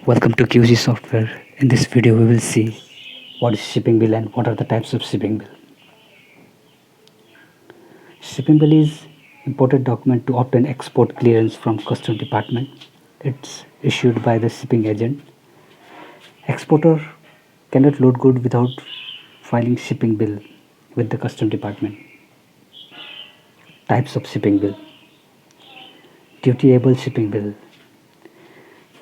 Welcome to QG Software. In this video, we will see what is shipping bill and what are the types of shipping bill. Shipping bill is imported document to obtain export clearance from custom department. It's issued by the shipping agent. Exporter cannot load good without filing shipping bill with the custom department. Types of shipping bill. Dutiable shipping bill.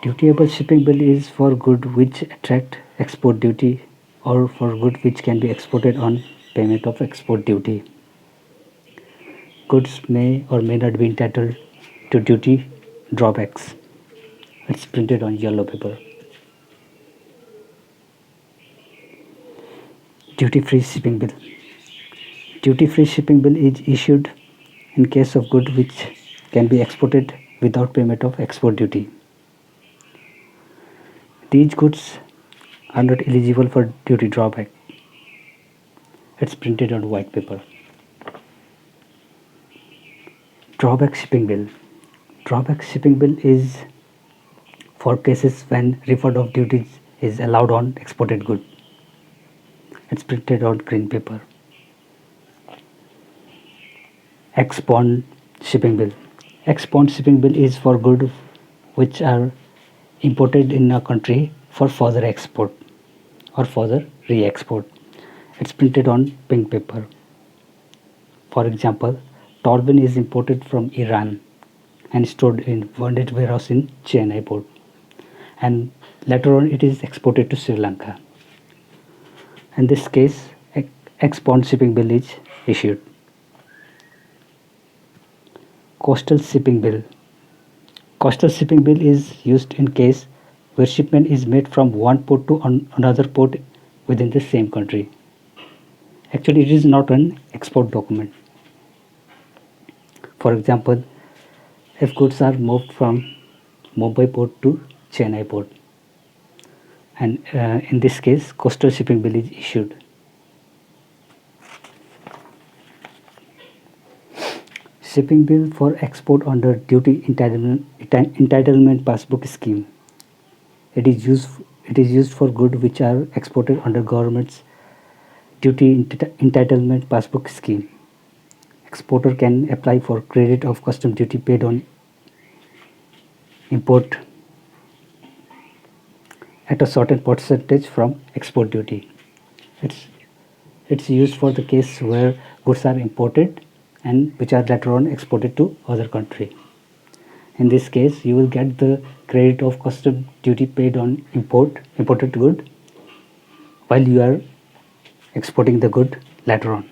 Dutiable shipping bill is for good which attract export duty or for good which can be exported on payment of export duty. Goods may or may not be entitled to duty drawbacks. It's printed on yellow paper. Duty-free shipping bill. Duty-free shipping bill is issued in case of good which can be exported without payment of export duty. These goods are not eligible for duty drawback. It's printed on white paper. Drawback shipping bill. Drawback shipping bill is for cases when refund of duties is allowed on exported good. It's printed on green paper. Ex-bond shipping bill. Ex-bond shipping bill is for good which are imported in a country for further export or further re-export. It's printed on pink paper. For example, Tolvin is imported from Iran and stored in bonded warehouse in Chennai port, and later on it is exported to Sri Lanka. In this case, ex-bond shipping bill is issued. Coastal shipping bill. Coastal shipping bill is used in case where shipment is made from one port to another port within the same country. Actually, it is not an export document. For example, if goods are moved from Mumbai port to Chennai port, and in this case, coastal shipping bill is issued. Shipping bill for export under duty entitlement passbook scheme. It is used for good which are exported under government's duty entitlement passbook scheme. Exporter can apply for credit of custom duty paid on import at a certain percentage from export duty. It's it's used for the case where goods are imported and which are later on exported to other country. In this case, you will get the credit of custom duty paid on imported good while you are exporting the good later on.